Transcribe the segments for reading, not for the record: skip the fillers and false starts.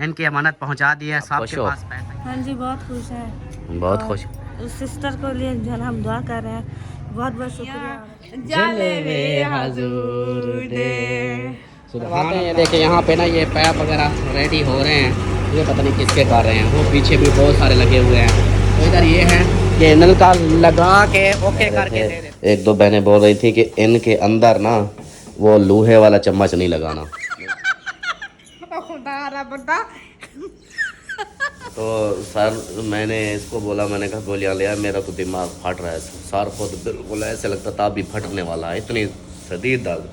इनकी अमानत पहुंचा दी है सबके पास पैसा। हाँ जी बहुत खुश है, बहुत खुश। उस सिस्टर को लिए जो है हम दुआ कर रहे हैं। बहुत बहुत शुक्रिया। ये देखिए यहाँ पे ना ये पैप वगैरह रेडी हो रहे हैं, ये पता नहीं किसके कर रहे हैं। वो पीछे भी बहुत सारे लगे हुए हैं। तो इधर ये है कि नल का लगा के ओके करके दे दे। एक दो बहनें बोल रही थी कि इनके अंदर ना वो लोहे वाला चम्मच नहीं लगाना। तो सर मैंने इसको बोला, मैंने कहा बोलिया लिया मेरा तो दिमाग फट रहा है। सर को तो बिल्कुल ऐसे लगता था अभी फटने वाला है, इतनी शदीद दर्द।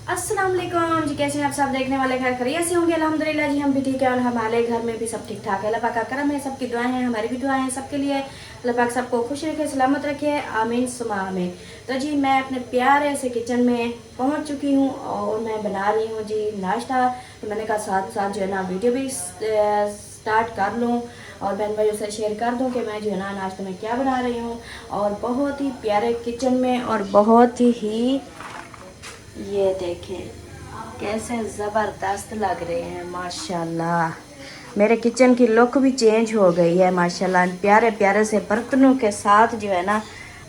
अस्सलाम वालेकुम जी, कैसे हैं आप सब देखने वाले? खैर खैरियत से होंगे अल्हम्दुलिल्लाह जी, हम भी ठीक है और हमारे घर में भी सब ठीक ठाक है। अल्लाह पाक का करम है, सबकी दुआएं हैं, हमारी भी दुआएं हैं सबके लिए। अल्लाह पाक सबको खुश रखे, सलामत रखे, आमीन सुमा आमीन। तो जी मैं अपने प्यारे से किचन में पहुंच चुकी हूं और मैं बना रही हूं जी नाश्ता। तो मैंने कहा साथ साथ जो है ना वीडियो भी स्टार्ट कर लूँ और बहन भाइयों से शेयर कर दूँ कि मैं जो है ना नाश्ते में क्या बना रही हूँ। और बहुत ही प्यारे किचन में और बहुत ही ये देखें कैसे ज़बरदस्त लग रहे हैं माशाल्लाह। मेरे किचन की लुक भी चेंज हो गई है माशाल्लाह। प्यारे प्यारे से बर्तनों के साथ जो है ना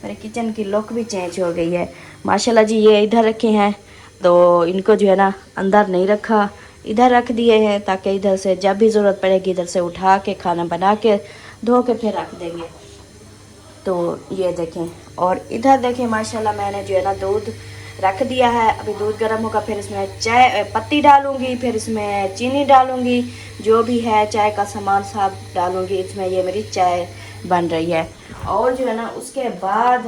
मेरे किचन की लुक भी चेंज हो गई है माशाल्लाह जी। ये इधर रखे हैं तो इनको जो है ना अंदर नहीं रखा, इधर रख दिए हैं ताकि इधर से जब भी ज़रूरत पड़ेगी इधर से उठा के खाना बना के धो के फिर रख देंगे। तो ये देखें और इधर देखें माशाल्लाह मैंने जो है ना दूध रख दिया है। अभी दूध गर्म होगा, फिर इसमें चाय पत्ती डालूंगी, फिर इसमें चीनी डालूंगी, जो भी है चाय का सामान सब डालूंगी इसमें। ये मेरी चाय बन रही है और जो है ना उसके बाद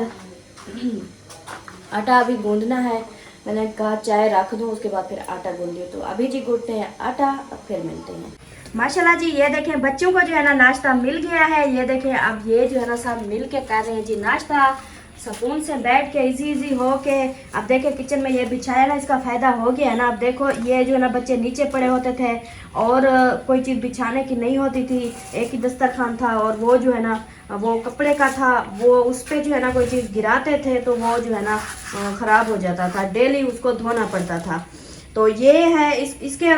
आटा अभी गूंदना है। मैंने कहा चाय रख दूँ उसके बाद फिर आटा गूंदिए। तो अभी जी गूंदते हैं आटा और फिर मिलते हैं। माशाल्लाह जी ये देखें बच्चों को जो है ना नाश्ता मिल गया है। ये देखें अब ये जो है ना सब मिल के कर रहे हैं जी नाश्ता, सुकून से बैठ के इजी हो के। अब देखे किचन में ये बिछाया ना, इसका फ़ायदा हो गया है ना। अब देखो ये जो है ना बच्चे नीचे पड़े होते थे और कोई चीज़ बिछाने की नहीं होती थी, एक ही दस्तरखान था और वो जो है ना वो कपड़े का था, वो उस पर जो है ना कोई चीज़ गिराते थे तो वो जो है ना ख़राब हो जाता था, डेली उसको धोना पड़ता था। तो ये है इसके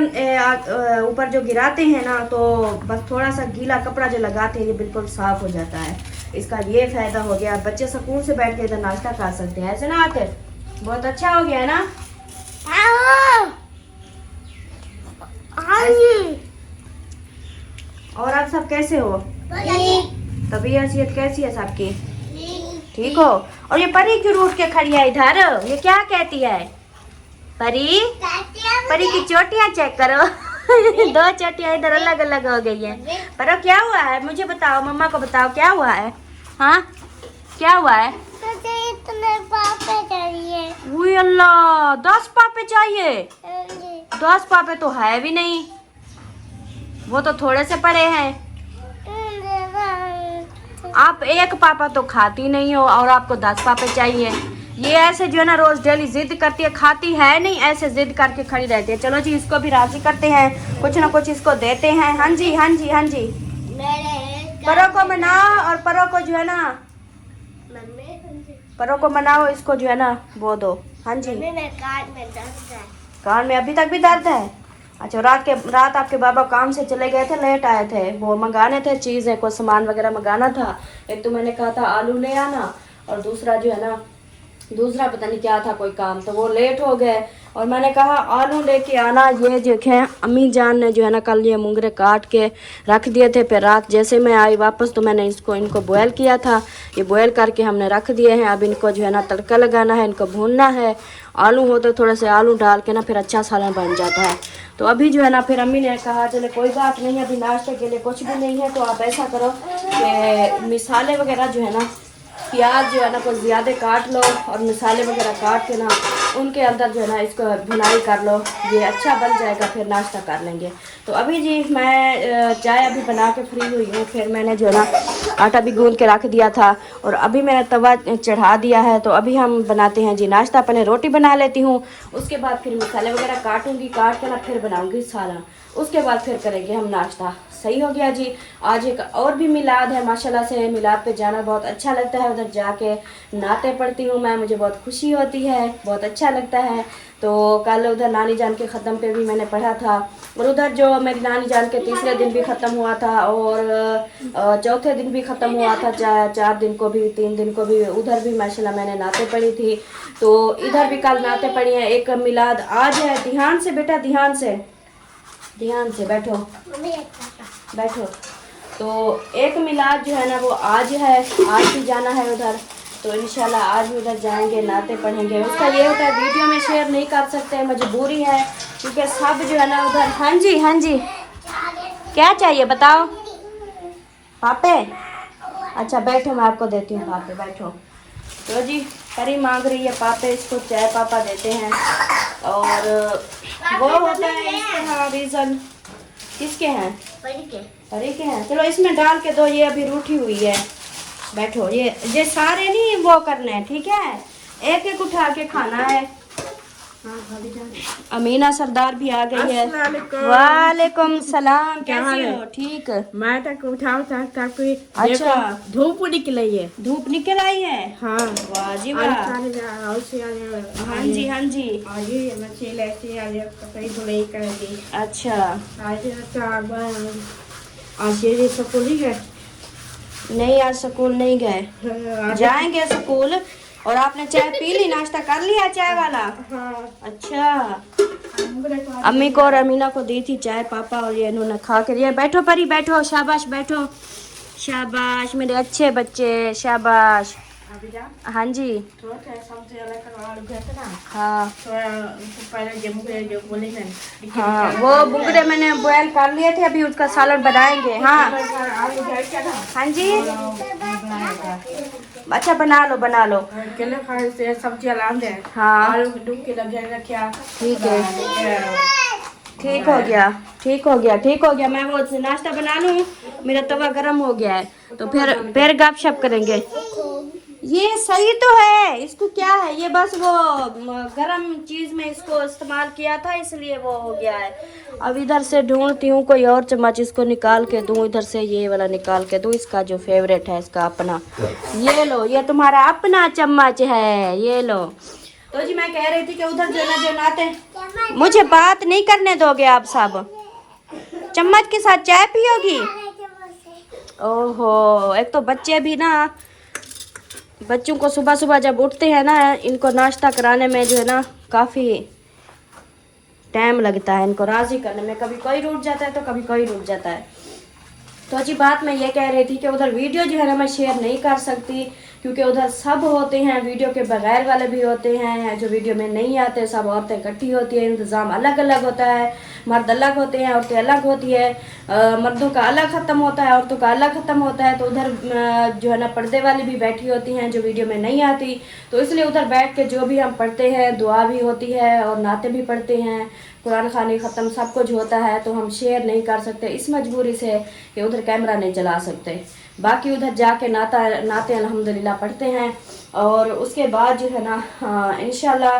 ऊपर जो गिराते हैं ना तो बस थोड़ा सा गीला कपड़ा जो लगाते हैं ये बिल्कुल साफ़ हो जाता है। इसका ये फ़ायदा हो गया, बच्चे सुकून से बैठ के इधर नाश्ता कर सकते हैं। ऐसे ना आते बहुत अच्छा हो गया है ना। और आप सब कैसे हो? तबीयत कैसी है सबकी? ठीक हो? और ये परी क्यों उठ के खड़ी है इधर? ये क्या कहती है? परी परी की चोटियां चेक करो। दो चोटियां इधर अलग अलग हो गई है। पर क्या हुआ है मुझे बताओ, मम्मा को बताओ क्या हुआ है? हाँ क्या हुआ है? तुम्हें पापे चाहिए। वही अल्लाह 10 पापे चाहिए? 10 पापे तो है भी नहीं, वो तो थोड़े से पड़े हैं। आप एक पापा तो खाती नहीं हो और आपको 10 पापे चाहिए। ये ऐसे जो है ना रोज डेली जिद करती है, खाती है नहीं, ऐसे जिद करके खड़ी रहती है। चलो जी इसको भी राजी करते हैं, कुछ ना कुछ इसको देते हैं। हाँ जी हाँ जी हाँ जी, परो को मनाओ और परो को जो है ना परो को मनाओ, इसको जो है ना वो दो। हाँ जी कान में दर्द है। कान में अभी तक भी दर्द है? अच्छा रात आपके बाबा काम से चले गए थे, लेट आए थे, वो मंगाने थे चीज़ें, कोई सामान वगैरह मंगाना था। एक तो मैंने कहा था आलू ले आना और दूसरा जो है ना दूसरा पता नहीं क्या था कोई काम, तो वो लेट हो गए और मैंने कहा आलू लेके आना। ये देखें अम्मी जान ने जो है ना कल ये मुंगरे काट के रख दिए थे, फिर रात जैसे मैं आई वापस तो मैंने इनको बॉयल किया था। ये बॉयल करके हमने रख दिए हैं। अब इनको जो है ना तड़का लगाना है, इनको भूनना है। आलू हो तो थोड़े से आलू डाल के ना फिर अच्छा सालन बन जाता है। तो अभी जो है ना फिर अम्मी ने कहा चले कोई बात नहीं, अभी नाश्ते के लिए कुछ भी नहीं है तो आप ऐसा करो कि मिसाले वगैरह जो है ना प्याज जो है ना कुछ ज़्यादा काट लो और मसाले वगैरह काट के ना उनके अंदर जो है ना इसको भुनाई कर लो, ये अच्छा बन जाएगा, फिर नाश्ता कर लेंगे। तो अभी जी मैं चाय अभी बना के फ्री हुई हूँ, फिर मैंने जो है ना आटा भी गूंद के रख दिया था और अभी मैंने तवा चढ़ा दिया है। तो अभी हम बनाते हैं जी नाश्ता। पहले रोटी बना लेती हूँ, उसके बाद फिर मसाले वगैरह काटूँगी, काट के ना फिर बनाऊँगी सालन, उसके बाद फिर करेंगे हम नाश्ता। सही हो गया जी। आज एक और भी मिलाद है, माशाल्लाह से मिलाद पे जाना बहुत अच्छा लगता है। उधर जाके नाते पढ़ती हूँ मैं, मुझे बहुत खुशी होती है, बहुत अच्छा लगता है। तो कल उधर नानी जान के ख़त्म पे भी मैंने पढ़ा था, और उधर जो मेरी नानी जान के तीसरे दिन भी ख़त्म हुआ था, और चौथे दिन भी ख़त्म हुआ था, 4 दिन को भी, 3 दिन को भी, उधर भी माशाल्लाह मैंने नाते पढ़ी थी। तो इधर भी कल नाते पढ़ी हैं। एक मिलाद आज है। ध्यान से बेटा, ध्यान से बैठो बैठो। तो एक मिलाद जो है ना वो आज है, आज भी जाना है उधर। तो इंशाल्लाह आज भी उधर जाएंगे, नाते पढ़ेंगे। उसका ये होता है वीडियो में शेयर नहीं कर सकते, मजबूरी है, क्योंकि सब जो है ना उधर। हाँ जी हाँ जी, क्या चाहिए बताओ पापे? अच्छा बैठो, मैं आपको देती हूँ पापे, बैठो। तो जी परी मांग रही है पापे, इसको चाय पापा देते हैं। और वो होता है इस तरह रीज़न। किसके हैं? परी के हैं। चलो इसमें डाल के दो, ये अभी रूठी हुई है। बैठो, ये सारे नहीं वो करने हैं, ठीक है? एक एक उठा के खाना है। अमीना सरदार भी आ गई है। वालेकुम सलाम, कैसी हो? ठीक। मैं तक उठाओ ताकि अच्छा, धूप निकली है। धूप निकल आई है। हाँ, वाह जी वाह। हाँ जी हाँ जी। कपड़े धुलाई करेगी। अच्छा, आज ये स्कूल ही है। नहीं आज स्कूल नहीं गए, जाएंगे स्कूल। और आपने चाय पी ली, नाश्ता कर लिया चाय वाला? हाँ। अच्छा, अम्मी को और अमीना को दी थी चाय पापा, और ये इन्होंने खा कर। ये बैठो परी, बैठो, शाबाश, बैठो, शाबाश मेरे अच्छे बच्चे, शाबाश। हाँ जी, हाँ हाँ, वो बुगड़े मैंने बॉयल कर लिए थे, अभी उसका सालन बनाएंगे। हाँ हाँ जी, अच्छा बना लो बना लो। सब्जी लाते हैं। हाँ आलू डूब के लगे रखा। ठीक है, ठीक हो गया, ठीक हो गया, ठीक हो गया। मैं वो नाश्ता बना लूँ, मेरा तवा गर्म हो गया है, तो फिर गपशप करेंगे। ये सही तो है, इसको क्या है, ये बस वो गरम चीज में इसको इस्तेमाल किया था, इसलिए वो हो गया है। अब इधर से ढूंढती हूँ कोई और चम्मच, इसको निकाल के दूँ, इधर से ये वाला निकाल के दूँ, इसका जो फेवरेट है, इसका अपना। ये लो, ये तुम्हारा अपना चम्मच है, ये लो। तो जी मैं कह रही थी कि उधर जो नाते, मुझे बात नहीं करने दोगे आप सब? चम्मच के साथ चाय पियोगी? ओहो, एक तो बच्चे भी ना, बच्चों को सुबह सुबह जब उठते हैं ना, इनको नाश्ता कराने में जो है ना काफ़ी टाइम लगता है, इनको राज़ी करने में। कभी कोई रूठ जाता है तो कभी कोई रूठ जाता है। तो अच्छी बात मैं ये कह रही थी कि उधर वीडियो जो है ना मैं शेयर नहीं कर सकती, क्योंकि उधर सब होते हैं, वीडियो के बगैर वाले भी होते हैं, जो वीडियो में नहीं आते, सब औरतें इकट्ठी होती हैं, इंतज़ाम अलग अलग होता है, मर्द अलग होते हैं, औरतें अलग होती है, मर्दों का अलग ख़त्म होता है, औरतों का अलग ख़त्म होता है। तो उधर जो है ना पर्दे वाली भी बैठी होती हैं, जो वीडियो में नहीं आती। तो इसलिए उधर बैठ के जो भी हम पढ़ते हैं, दुआ भी होती है और नाते भी पढ़ते हैं, कुरान खानी ख़त्म सब कुछ होता है, तो हम शेयर नहीं कर सकते इस मजबूरी से कि उधर कैमरा नहीं चला सकते। बाकी उधर जाके नाते अल्हम्दुलिल्लाह पढ़ते हैं। और उसके बाद जो है ना इंशाल्लाह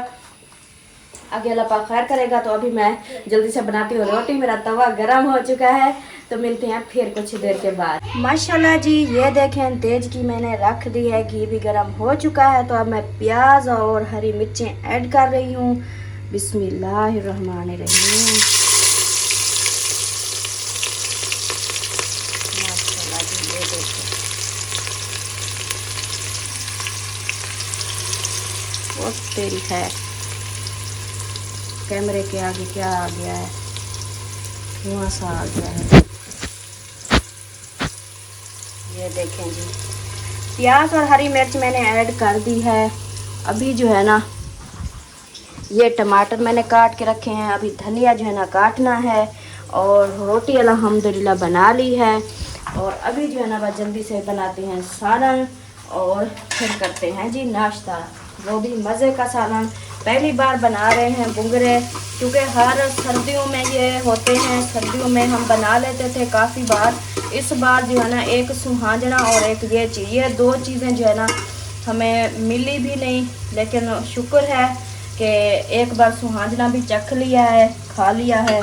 आगे अल्लाह पाक खैर करेगा। तो अभी मैं जल्दी से बनाती हूँ रोटी, मेरा तवा गर्म हो चुका है, तो मिलते हैं फिर कुछ देर के बाद। माशाल्लाह जी, ये देखें तेज की मैंने रख दी है, घी भी गर्म हो चुका है। तो अब मैं प्याज और हरी मिर्चें ऐड कर रही हूँ। बिस्मिल्लाहिर्रहमानिर्रहीम। माशाल्लाह जी, ये देखो, वो तेरी खैर, कैमरे के आगे क्या आ गया है, धुआं सा आ गया है। ये देखें जी, प्याज और हरी मिर्च मैंने ऐड कर दी है। अभी जो है ना ये टमाटर मैंने काट के रखे हैं, अभी धनिया जो है ना काटना है, और रोटी अल्हम्दुलिल्लाह बना ली है। और अभी जो है ना बस जल्दी से बनाते हैं सालन, और फिर करते हैं जी नाश्ता, वो भी मज़े का सालन। पहली बार बना रहे हैं बुंगरे, क्योंकि हर सर्दियों में ये होते हैं, सर्दियों में हम बना लेते थे काफ़ी बार। इस बार जो है ना एक सुहांजना और एक ये चीज़, ये दो चीज़ें जो है ना हमें मिली भी नहीं, लेकिन शुक्र है कि एक बार सुहांजना भी चख लिया है, खा लिया है।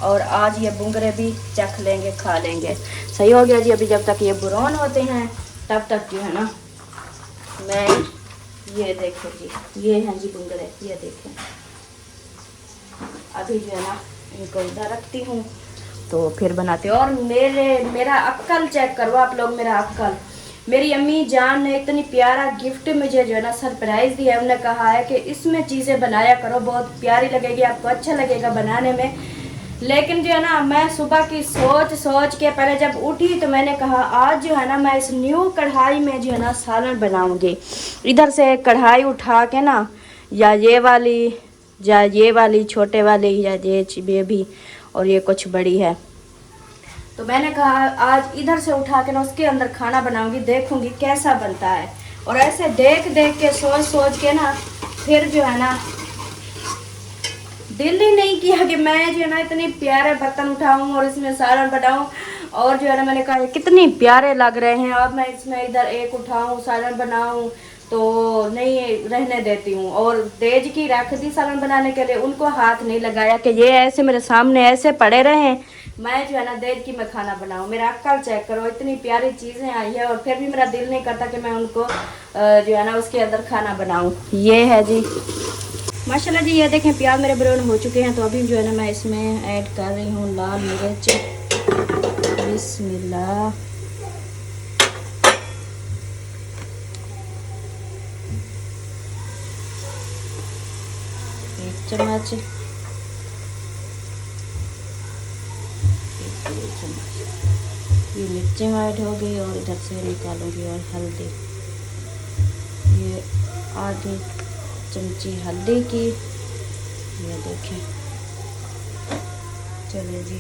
और आज ये बुंगरे भी चख लेंगे, खा लेंगे। सही हो गया जी। अभी जब तक ये ब्राउन होते हैं तब तक जो है ना मैं ये देखो जी, ये हैं जी बुंगरे, ये देखें। अभी जो है ना इनको इधर रखती हूँ तो फिर बनाते हैं। और मेरा अक्कल चेक करो आप लोग, मेरा अक्कल। मेरी अम्मी जान ने इतनी प्यारा गिफ्ट मुझे जो है ना सरप्राइज दिया है। उन्होंने कहा है कि इसमें चीज़ें बनाया करो, बहुत प्यारी लगेगी आपको, अच्छा लगेगा बनाने में। लेकिन जो है ना मैं सुबह की सोच के पहले जब उठी तो मैंने कहा आज जो है ना मैं इस न्यू कढ़ाई में जो है ना सालन बनाऊंगी। इधर से कढ़ाई उठा के ना, या ये वाली छोटे वाली, या ये भी, और ये कुछ बड़ी है। तो मैंने कहा आज इधर से उठा के ना उसके अंदर खाना बनाऊंगी, देखूंगी कैसा बनता है। और ऐसे देख देख के सोच के ना फिर जो है ना दिल ही नहीं किया कि मैं जो है ना इतने प्यारे बर्तन उठाऊं और इसमें सालन बनाऊं। और जो है ना मैंने कहा कितनी प्यारे लग रहे हैं, अब मैं इसमें इधर एक उठाऊं सालन बनाऊं तो नहीं, रहने देती हूँ। और तेज की रख दी सालन बनाने के लिए, उनको हाथ नहीं लगाया कि ये ऐसे मेरे सामने ऐसे पड़े रहे, मैं जो है ना देज की मैं खाना बनाऊँ। मेरा अक्ल चेक करो, इतनी प्यारी चीज़ें आई है और फिर भी मेरा दिल नहीं करता कि मैं उनको जो है ना उसके अंदर खाना बनाऊँ। ये है जी माशाल्लाह जी। ये देखें प्याज मेरे ब्राउन हो चुके हैं। तो अभी जो है ना मैं इसमें ऐड कर रही हूँ लाल मिर्च। बिस्मिल्लाह। एक चम्मच, ये मिर्चें ऐड हो गई और इधर से निकालूंगी। और हल्दी, ये आधी चमची हल्दी की, ये देखें। चलिए जी,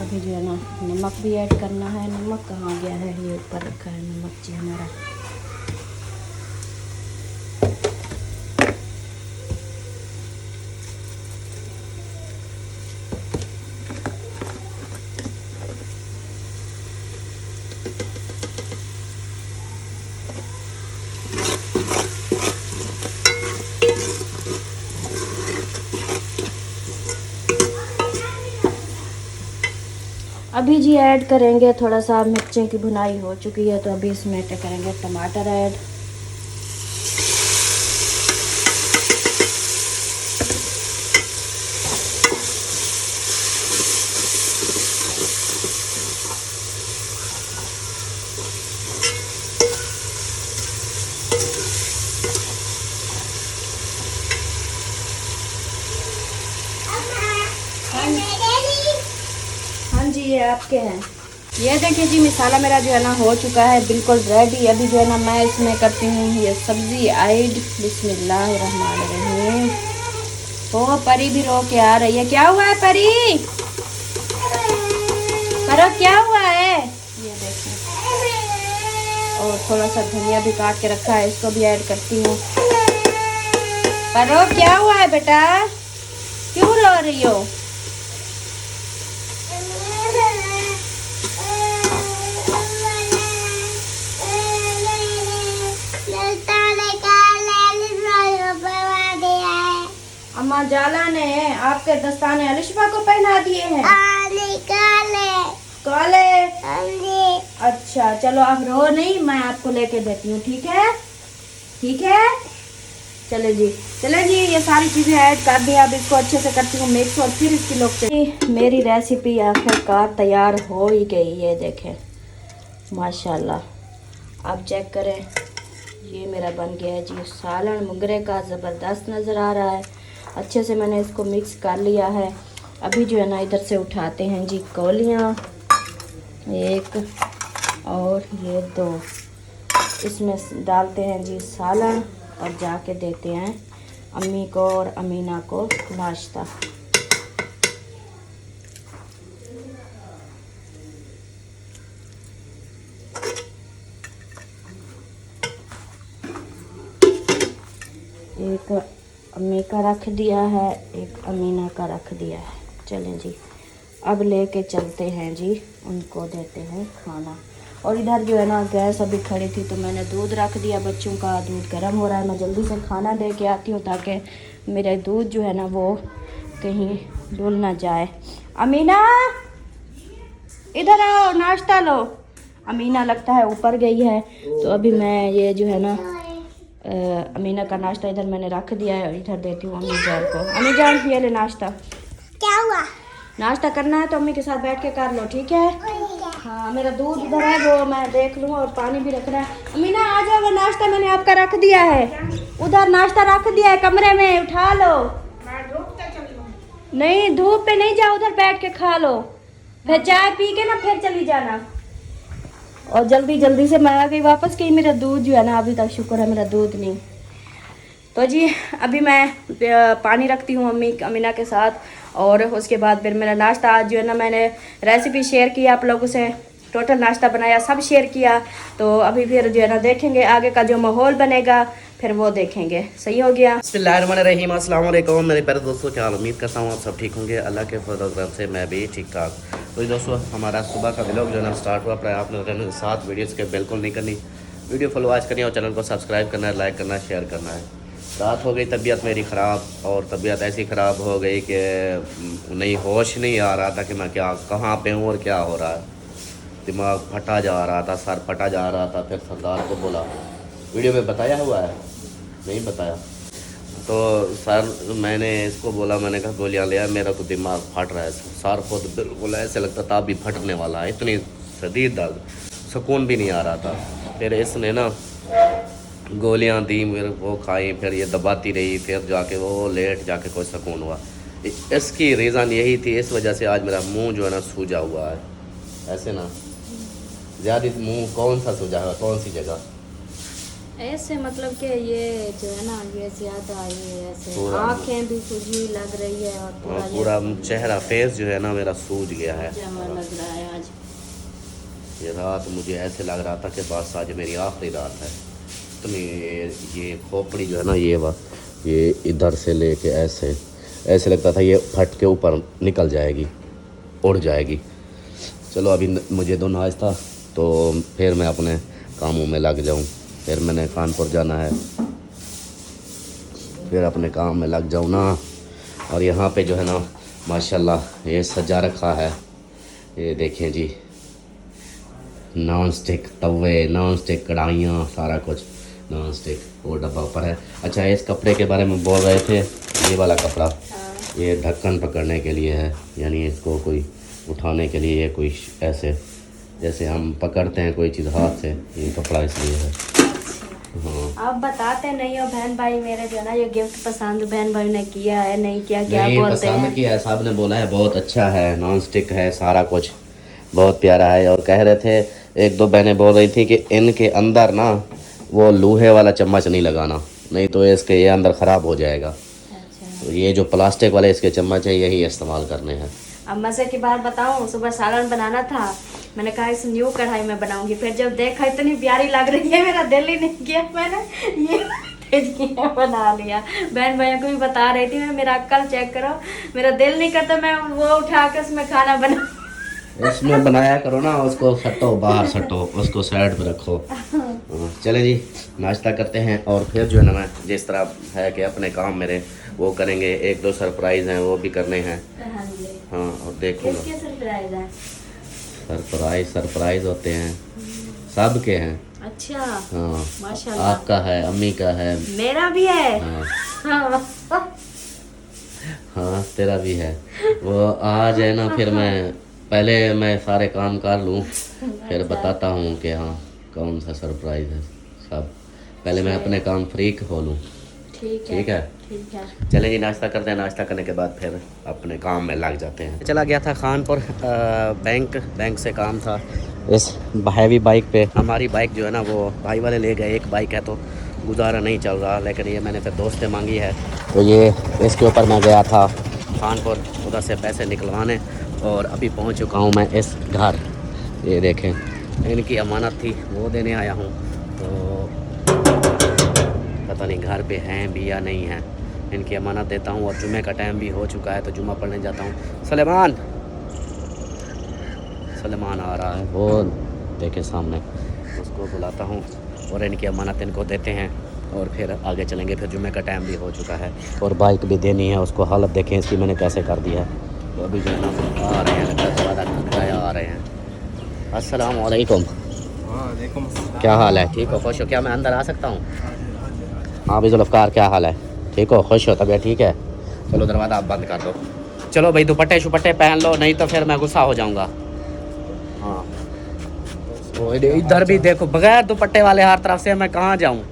अभी जो है ना नमक भी ऐड करना है। नमक कहाँ गया है, ये ऊपर रखा है नमक जी हमारा। अभी जी ऐड करेंगे थोड़ा सा, मिर्चें की भुनाई हो चुकी है तो अभी इसमें करेंगे टमाटर ऐड। हाँ जी, ये आपके हैं। ये देखिए जी मसाला मेरा जो है ना हो चुका है बिल्कुल रेडी। अभी जो है ना मैं इसमें करती हूँ ये सब्जी ऐड। बिस्मिल्लाहिर्रहमानिर्रहीम। ओ परी भी रो के आ रही है, क्या हुआ है परी? परो क्या हुआ है? ये देखिए। और थोड़ा सा धनिया भी काट के रखा है, इसको भी ऐड करती हूँ। परो क्या हुआ है बेटा, क्यों रो रही हो? अम्मा जाला ने आपके दस्ताने अलिशबा को पहना दिए हैं। काले। अच्छा चलो आप रो नहीं, मैं आपको लेके देती हूँ, ठीक है? ठीक है, चले जी। ये सारी चीज़ें ऐड कर दी। अब इसको अच्छे से करती हूँ मिक्स और फिर इसकी लोग। मेरी रेसिपी आखिरकार तैयार हो ही गई है, देखें माशाल्लाह। अब चेक करें, ये मेरा बन गया है जी सालन मुंगरे का, ज़बरदस्त नज़र आ रहा है। अच्छे से मैंने इसको मिक्स कर लिया है। अभी जो है ना इधर से उठाते हैं जी कौलियाँ, एक और ये दो, इसमें डालते हैं जी सालन और जाके देते हैं अम्मी को और अमीना को नाश्ता। एक का रख दिया है, एक अमीना का रख दिया है। चलें जी, अब लेके चलते हैं जी, उनको देते हैं खाना। और इधर जो है ना गैस अभी खड़ी थी तो मैंने दूध रख दिया, बच्चों का दूध गर्म हो रहा है। मैं जल्दी से खाना दे के आती हूँ ताकि मेरा दूध जो है ना वो कहीं डुल ना जाए। अमीना इधर आओ, नाश्ता लो। अमीना लगता है ऊपर गई है, तो अभी मैं ये जो है ना अमीना का नाश्ता इधर मैंने रख दिया है, इधर देती हूँ अम्मी जान को। अम्मी जान ये ले नाश्ता। क्या हुआ? नाश्ता करना है तो अम्मी के साथ बैठ के कर लो, ठीक है? हाँ, मेरा दूध इधर है वो मैं देख लूँ, और पानी भी रखना है। अमीना आ जाओ, वो नाश्ता मैंने आपका रख दिया है, उधर नाश्ता रख दिया है कमरे में, उठा लो। नहीं, धूप पे नहीं जाओ, उधर बैठ के खा लो, फिर चाय पी के ना फिर चली जाना। और जल्दी जल्दी से मैं आ गई वापस, कि मेरा दूध जो है ना अभी तक शुक्र है मेरा दूध नहीं। तो जी अभी मैं पानी रखती हूँ अम्मी अमीना के साथ, और उसके बाद फिर मेरा नाश्ता आज जो है ना मैंने रेसिपी शेयर की आप लोगों से, टोटल नाश्ता बनाया सब शेयर किया। तो अभी फिर जो है ना देखेंगे आगे का जो माहौल बनेगा, फिर वो देखेंगे। सही हो गया। बिस्मिल्लाहिर्रहमानिर्रहीम, अस्सलाम वालेकुम मेरे प्यारे दोस्तों, क्या हाल? उम्मीद करता हूँ आप सब ठीक होंगे। अल्लाह के फजल करम से मैं भी ठीक ठाक। तो दोस्तों हमारा सुबह का व्लॉग जो है ना स्टार्ट हुआ, पर आपने साथ वीडियोज़ के बिल्कुल नहीं करनी, वीडियो फॉलो आज करनी है और चैनल को सब्सक्राइब करना है, लाइक करना है, शेयर करना है। रात हो गई तबीयत मेरी ख़राब, और तबीयत ऐसी ख़राब हो गई कि नहीं होश नहीं आ रहा था कि मैं क्या कहाँ पे हूँ और क्या हो रहा है। दिमाग फटा जा रहा था, सर फटा जा रहा था। फिर सरदार को बोला, वीडियो में बताया हुआ है नहीं बताया, तो सर मैंने इसको बोला, मैंने कहा गोलियाँ लिया, मेरा तो दिमाग फट रहा है। सर को तो बिल्कुल ऐसे लगता था अभी फटने वाला है, इतनी शदीद दर्द, सुकून भी नहीं आ रहा था। फिर इसने ना गोलियां दी, फिर वो खाई, फिर ये दबाती रही, फिर जाके वो लेट जाके कोई सुकून हुआ। इसकी रीज़न यही थी, इस वजह से आज मेरा मुंह जो है ना सूजा हुआ है। ऐसे ना ज़्यादा मुंह कौन सा सूजा है, कौन सी जगह? ऐसे मतलब कि ये जो है ना ये ज़्यादा ये ऐसे पूरा आँखें भी सूजी लग रही है, और पूरा चेहरा फेस जो है ना मेरा सूज गया है। जमा लग रहा है आज। ये रात मुझे ऐसे लग रहा था कि बस आज मेरी आखिरी रात है। तो ये खोपड़ी जो है ना ये इधर से लेके ऐसे लगता था ये फट के ऊपर निकल जाएगी, उड़ जाएगी। चलो अभी मुझे दो नाश्ता, तो फिर मैं अपने कामों में लग जाऊं। फिर मैंने कानपुर जाना है, फिर अपने काम में लग जाऊं ना। और यहाँ पे जो है ना माशाल्लाह ये सजा रखा है, ये देखें जी, नॉन स्टिक तवे, नॉन स्टिक कढ़ाइयाँ, सारा कुछ नॉन स्टिक। वो डब्बा ऊपर है। अच्छा, इस कपड़े के बारे में बोल रहे थे, ये वाला कपड़ा ये ढक्कन पकड़ने के लिए है, यानी इसको कोई उठाने के लिए, कोई ऐसे जैसे हम पकड़ते हैं कोई चीज़ हाथ से, ये कपड़ा इसलिए है। हाँ, आप बताते नहीं हो बहन भाई मेरे जो है ना ये गिफ्ट पसंद बहन भाई ने किया है नहीं किया, क्या नहीं बोलते पसंद हैं? किया है, साहब ने बोला है बहुत अच्छा है, नॉन स्टिक है, सारा कुछ बहुत प्यारा है। और कह रहे थे, एक दो बहनें बोल रही थी कि इनके अंदर ना वो लोहे वाला चम्मच नहीं लगाना, नहीं तो इसके ये अंदर ख़राब हो जाएगा। अच्छा। तो ये जो प्लास्टिक वाले इसके चम्मच है यही इस्तेमाल करने हैं। अब मज़े की बात बताऊं, सुबह सालन बनाना था, मैंने कहा इस न्यू कढ़ाई में बनाऊंगी, फिर जब देखा इतनी प्यारी लग रही है मेरा दिल ही नहीं किया, मैंने ये बना लिया। बहन भैया को भी बता रही थी मैं, मेरा अक्ल चेक करो, मेरा दिल नहीं करता मैं वो उठा के उसमें खाना बना। उसमें बनाया करो ना, उसको सटो बाहर सटो, उसको साइड पे रखो। चले जी नाश्ता करते हैं, और फिर जो है ना मैं जिस तरह है कि अपने काम मेरे वो करेंगे, एक दो सरप्राइज़ हैं वो भी करने हैं। हाँ, और देखूँगा सरप्राइज होते हैं, सब के हैं। अच्छा, हाँ, माशाल्लाह। आपका है, अम्मी का है, मेरा भी है। हाँ हाँ तेरा भी है। वो आज है ना, फिर मैं सारे काम कर लूँ, फिर बताता हूँ कि हाँ कौन सा सरप्राइज है। सब पहले मैं अपने काम फ्री हो लूँ। ठीक है। चले जी नाश्ता करते हैं, नाश्ता करने के बाद फिर अपने काम में लग जाते हैं। चला गया था खानपुर बैंक से काम था। इस हैवी बाइक पे, हमारी बाइक जो है ना वो भाई वाले ले गए, एक बाइक है तो गुजारा नहीं चल रहा, लेकिन ये मैंने फिर दोस्त से मांगी है, तो ये इसके ऊपर मैं गया था खानपुर उधर से पैसे निकलवाने, और अभी पहुंच चुका हूं मैं इस घर। ये देखें, इनकी अमानत थी वो देने आया हूं, तो पता नहीं घर पे हैं भी या नहीं हैं, इनकी अमानत देता हूँ। और जुम्मे का टाइम भी हो चुका है तो जुम्मा पढ़ने जाता हूँ। सलेमान आ रहा है, वो देखे सामने, उसको बुलाता हूँ और इनकी अमानत इनको देते हैं और फिर आगे चलेंगे। फिर जुम्मे का टाइम भी हो चुका है और बाइक भी देनी है उसको। हालत देखें इसकी मैंने कैसे कर दिया है। तो अभी जो है ना आ रहे हैं, आ रहे हैं। अस्सलाम वालेकुम। क्या हाल है? ठीक हो? खुश हो? क्या मैं अंदर आ सकता हूँ? हाँ भाई जुल्फ़कार, क्या हाल है? ठीक हो? खुश हो? तबीयत ठीक है? चलो दरवाज़ा आप बंद कर दो। चलो भाई दुपट्टे शुपट्टे पहन लो, नहीं तो फिर मैं गुस्सा हो जाऊँगा। हाँ वो इधर भी देखो, बगैर दुपट्टे वाले हर तरफ से मैं कहाँ जाऊँ?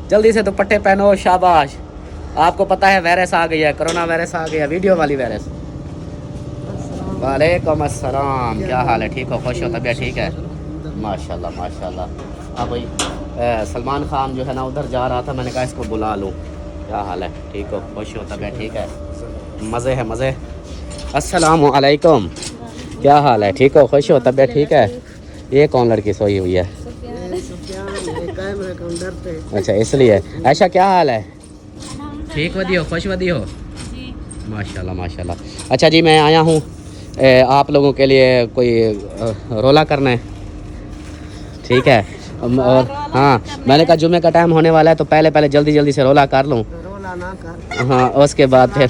जल्दी से दुपट्टे पहनो, शाबाश। आपको पता है वायरस आ गई है, कोरोना वायरस आ गया, वीडियो वाली वायरस। वालेकुम अस्सलाम, क्या हाल है? ठीक हो? खुश हो? तबीयत ठीक है? माशाल्लाह माशाल्लाह। हाँ भाई सलमान खान जो है ना उधर जा रहा था, मैंने कहा इसको बुला लूँ। क्या हाल है? ठीक हो? खुश हो? तबीयत ठीक है? मज़े है मज़े। अस्सलाम वालेकुम, क्या हाल है? ठीक हो? खुश हो? तबीयत ठीक है? ये कौन लड़की सोई हुई है? अच्छा इसलिए। ऐशा क्या हाल है? ठीक वधी हो? खुश वधी हो? माशाल्लाह माशाल्लाह। अच्छा जी मैं आया हूँ आप लोगों के लिए कोई रोला करना है, ठीक है? और हाँ मैंने कहा जुम्मे का टाइम होने वाला है तो पहले जल्दी से रोला कर लूँ। हाँ उसके बाद फिर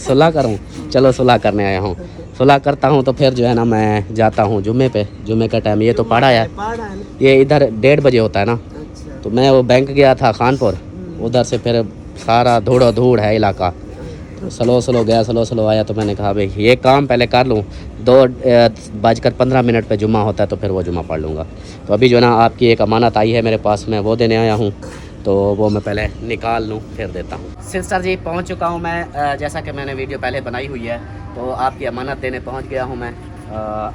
सुलह करूँ। चलो सुलह करने आया हूँ, सुलह करता हूँ तो फिर जो है ना मैं जाता हूँ जुम्मे पे। जुम्मे का टाइम ये तो पढ़ा है, ये इधर 1:30 बजे होता है ना। तो मैं वो बैंक गया था खानपुर, उधर से फिर सारा धूड़ धूड़ है इलाका। स्लो गया, स्लो आया तो मैंने कहा भाई ये काम पहले कर लूँ। 2:15 पे जुम्मा होता है तो फिर वो जुम्मा पढ़ लूँगा। तो अभी जो है ना आपकी एक अमानत आई है मेरे पास, मैं वो देने आया हूँ, तो वो मैं पहले निकाल लूँ फिर देता हूँ। सिस्टर जी पहुँच चुका हूँ मैं, जैसा कि मैंने वीडियो पहले बनाई हुई है तो आपकी अमानत देने पहुँच गया हूँ मैं।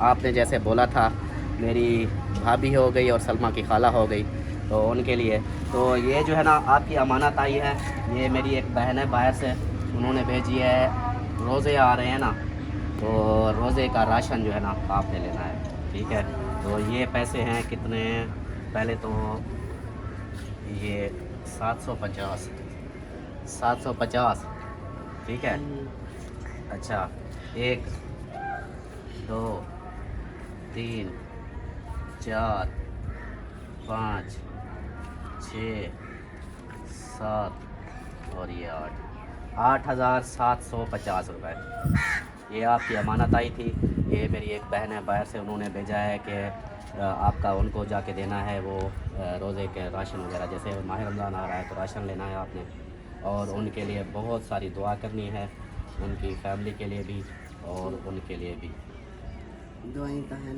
आपने जैसे बोला था मेरी भाभी हो गई और सलमा की खाला हो गई तो उनके लिए, तो ये जो है ना आपकी अमानत आई है। ये मेरी एक बहन है बाहर से, उन्होंने भेजी है। रोज़े आ रहे हैं ना तो रोज़े का राशन जो है ना आपने लेना है, ठीक है? तो ये पैसे हैं कितने, पहले तो ये 750, ठीक है? अच्छा 1 2 3 4 5 6 7 और ये 8,750 रुपये ये आपकी अमानत आई थी। ये मेरी एक बहन है बाहर से, उन्होंने भेजा है कि आपका उनको जाके देना है वो रोज़े के राशन वगैरह। जैसे माह रमज़ान आ रहा है तो राशन लेना है आपने, और उनके लिए बहुत सारी दुआ करनी है, उनकी फैमिली के लिए भी और उनके लिए भी दुआएं का है।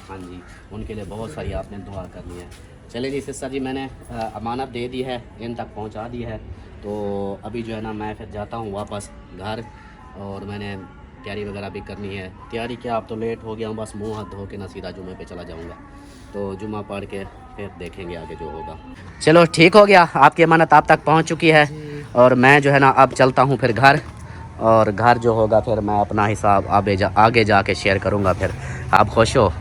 हाँ जी, उनके लिए बहुत सारी आपने दुआ करनी है। चलिए जी सिस्टर जी मैंने अमानत दे दी है, इन तक पहुंचा दी है। तो अभी जो है ना मैं फिर जाता हूँ वापस घर, और मैंने तैयारी वगैरह भी करनी है। तैयारी क्या, अब तो लेट हो गया हूँ, बस मुंह हाथ धो के ना सीधा जुम्मे पे चला जाऊँगा। तो जुम्मा पढ़ के फिर देखेंगे आगे जो होगा। चलो ठीक हो गया, आपकी अमानत आप तक पहुँच चुकी है और मैं जो है ना अब चलता हूँ फिर घर, और घर जो होगा फिर मैं अपना हिसाब आगे जाके शेयर करूँगा। फिर आप खुश हो?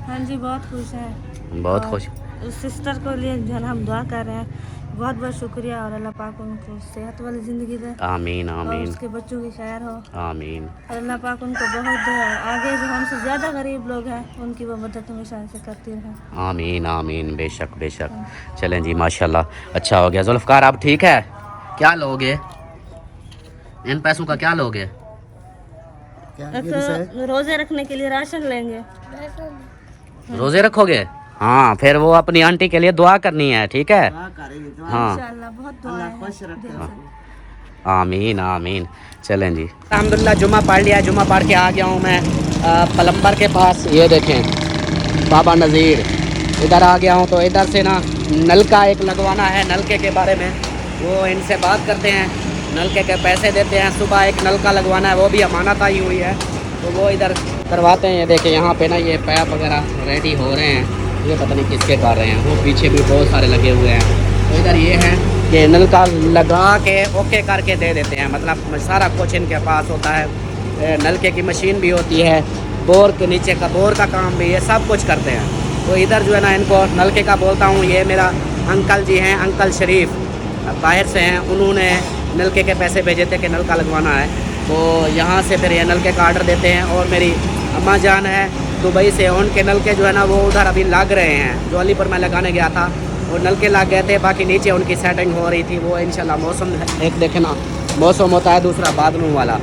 हाँ जी बहुत खुश हैं, बहुत खुश। उस सिस्टर को लिए जो है ना हम दुआ कर रहे हैं। बहुत बहुत शुक्रिया, और अल्लाह पाक उनको सेहत वाली ज़िंदगी दे। आमीन और आमीन उसके बच्चों की खैर हो। आमीन। और अल्लाह पाक उनको बहुत आगे जो हमसे ज़्यादा गरीब लोग हैं उनकी वो मदद हमेशा से करती रहे। आमीन आमीन, बेशक बेशक। चलें जी माशाल्लाह, अच्छा हो गया। जुल्फ़कार आप ठीक है? क्या लोगे इन पैसों का, क्या लोगे? तो रोज़े रखने के लिए राशन लेंगे। रोज़े रखोगे? हाँ फिर वो अपनी आंटी के लिए दुआ करनी है, ठीक है? हाँ इंशाअल्लाह बहुत दुआ है। आमीन आमीन। चलें जी अल्हम्दुलिल्लाह जुम्मा पढ़ लिया, जुम्मा पढ़ के आ गया हूँ मैं प्लम्बर के पास। ये देखें बाबा नज़ीर, इधर आ गया हूँ। तो इधर से ना नलका एक लगवाना है, नलके के बारे में वो इनसे बात करते हैं, नलके के पैसे देते हैं। सुबह एक नलका लगवाना है, वो भी अमानत आई हुई है तो वो इधर करवाते हैं। ये देखें यहाँ पे ना ये पैप वगैरह रेडी हो रहे हैं, ये पता नहीं किसके कर रहे हैं। वो पीछे भी बहुत सारे लगे हुए हैं। तो इधर ये है कि नलका लगा के ओके करके दे देते हैं, मतलब सारा कुछ इनके पास होता है। नलके की मशीन भी होती है, बोर के नीचे का बोर का काम भी, ये सब कुछ करते हैं। तो इधर जो है ना इनको नलके का बोलता हूँ। ये मेरा अंकल जी हैं, अंकल शरीफ बाहर से हैं, उन्होंने नलके के पैसे भेजे थे कि नलका लगवाना है, तो यहाँ से फिर ये नलके का आर्डर देते हैं। और मेरी अम्मा जान है दुबई से, उनके नलके जो है ना वो उधर अभी लग रहे हैं। जो अलीपुर मैं लगाने गया था वो नलके लग गए थे, बाकी नीचे उनकी सेटिंग हो रही थी। वो इंशाल्लाह मौसम एक देखे ना, मौसम होता है दूसरा बादलों वाला,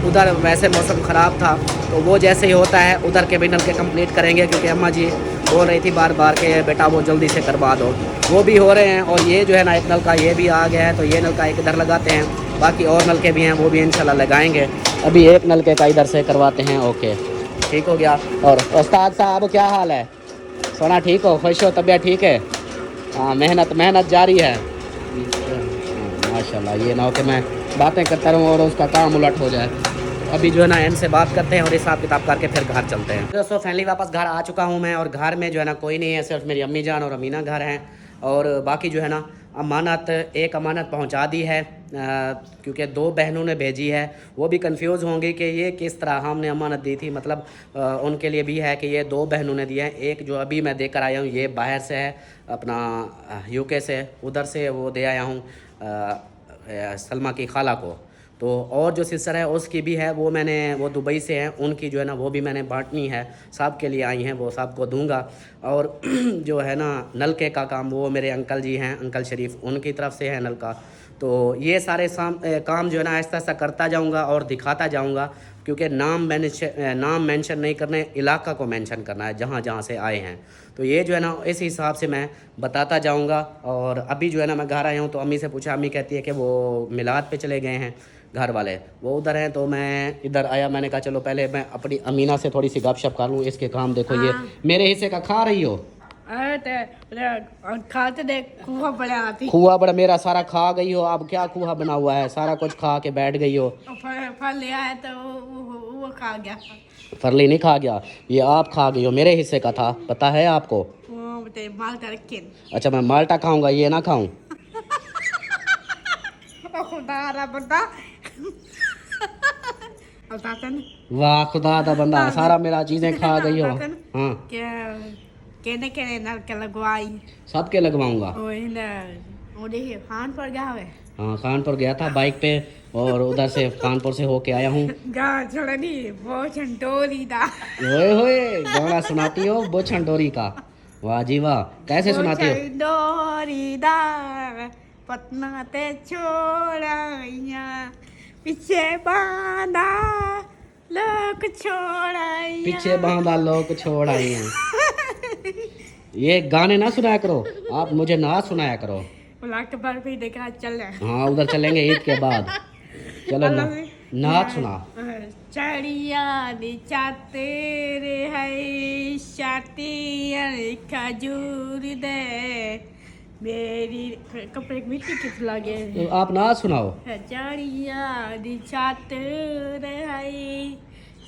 उधर वैसे मौसम ख़राब था, तो वो जैसे ही होता है उधर के भी नलके कंप्लीट करेंगे, क्योंकि अम्मा जी बोल रही थी बार बार के बेटा वो जल्दी से करवा दो। वो भी हो रहे हैं। और ये जो है ना एक नलका ये भी आ गया है, तो ये नलका एक इधर लगाते हैं, बाकी और नलके भी हैं वो भी इंशाल्लाह लगाएंगे। अभी एक नलके का इधर से करवाते हैं। ओके, ठीक हो गया। और उस्ताद साहब क्या हाल है? सोना ठीक हो, खुश हो, तबीयत ठीक है? हाँ, मेहनत जारी है माशाल्लाह। ये ना हो कि मैं बातें करता रहूँ और उसका काम उलट हो जाए। अभी जो है ना इनसे बात करते हैं और हिसाब किताब करके फिर घर चलते हैं। दोस्तों फाइनली वापस घर आ चुका हूँ मैं, और घर में जो है ना कोई नहीं है, सिर्फ मेरी अम्मी जान और अमीना घर हैं। और बाकी जो है ना एक अमानत पहुँचा दी है, क्योंकि 2 बहनों ने भेजी है। वो भी कंफ्यूज होंगी कि ये किस तरह हमने अमानत दी थी, मतलब उनके लिए भी है कि ये 2 बहनों ने दिया है। एक जो अभी मैं देकर आया हूँ ये बाहर से है, अपना यूके से, उधर से वो दे आया हूँ सलमा की खाला को। तो और जो सिस्टर है उसकी भी है, वो दुबई से हैं, उनकी जो है ना वो भी मैंने बांटनी है। सब के लिए आई हैं, वो सब को दूंगा। और जो है ना नलके का काम वो मेरे अंकल जी हैं, अंकल शरीफ, उनकी तरफ से है नलका। तो ये सारे काम जो है ना आहिस्ता आहिस्ता करता जाऊंगा और दिखाता जाऊंगा, क्योंकि नाम मेंशन नहीं करने, इलाका को मेंशन करना है जहाँ जहाँ से आए हैं। तो ये जो है ना इस हिसाब से मैं बताता जाऊंगा। और अभी जो है ना मैं घर आया हूँ तो अम्मी से पूछा, अम्मी कहती है कि वो मिलाद पे चले गए हैं घर वाले, वो उधर हैं। तो मैं इधर आया, मैंने कहा चलो पहले मैं अपनी अमीना से थोड़ी सी गपशप कर लूँ। इसके काम देखो, ये मेरे हिस्से का खा रही हो। खाते देख कुआ बड़ा आती, खुआ बड़ा मेरा सारा खा गई हो। अब क्या खुआ बना हुआ है, सारा कुछ खा के बैठ गई हो। फल लिया है तो वो खा गया। फरली नहीं खा गया, ये आप खा गई हो, मेरे हिस्से का था, पता है आपको? वो माल्टा रखे। अच्छा मैं माल्टा खाऊंगा, ये ना खाऊं? खुदा बंदा वाह खुदा दा बंदा, सारा मेरा चीजें खा गई हो। हाँ कहने नलके लगवाई, सबके लगवाऊंगा। खानपुर गया हुए। हाँ खानपुर गया था बाइक पे, और उधर से खानपुर से होके आया हूँ। ओए गाना सुनाती हो बोछन डोरी का? वाह जी वाह, कैसे सुनाती हो? डोरी दा पटना ते छोड़ाइया, पीछे बांधा लोग छोड़ाइया, पीछे बांधा लोग छोड़ आई हैं। ये गाने ना सुनाया करो आप, मुझे ना सुनाया करो। के बार भी देखा चल। हाँ उधर चलेंगे ईद के बाद, चलो नाच सुना। चढ़िया चाहते रे है शाती खजूर दे मेरी कपड़े की मिट्टी किस लगे। तो आप नाच सुनाओ। चढ़िया चाहते रे है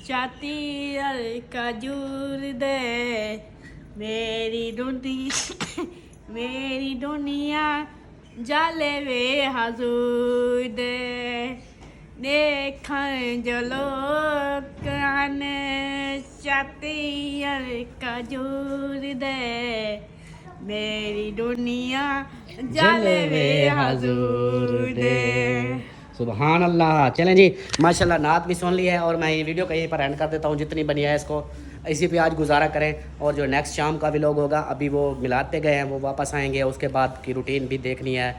शाती खजूर दे मेरी दुनिया जाले वे हजूर दे देखन जो लोग आने चाहती खजूर दे मेरी दुनिया जाले वे हजूर दे। सुभान अल्लाह। चलें जी माशाल्लाह, नात भी सुन ली है, और मैं ये वीडियो कहीं पर एंड कर देता हूँ। जितनी बनी है इसको इसी पे आज गुजारा करें। और जो नेक्स्ट शाम का व्लॉग होगा, अभी वो मिलाद पे गए हैं, वो वापस आएंगे, उसके बाद की रूटीन भी देखनी है।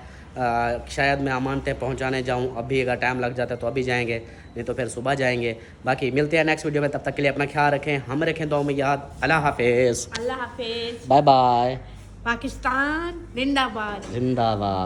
शायद मैं अमानतें पहुंचाने जाऊं, अभी अगर टाइम लग जाता है तो अभी जाएंगे, नहीं तो फिर सुबह जाएंगे। बाकी मिलते हैं नेक्स्ट वीडियो में, तब तक के लिए अपना ख्याल रखें, हम रखें दुआ में याद। अल्लाह हाफिज़, अल्लाह हाफिज़, बाय बाय। पाकिस्तान जिंदाबाद। जिंदाबाद।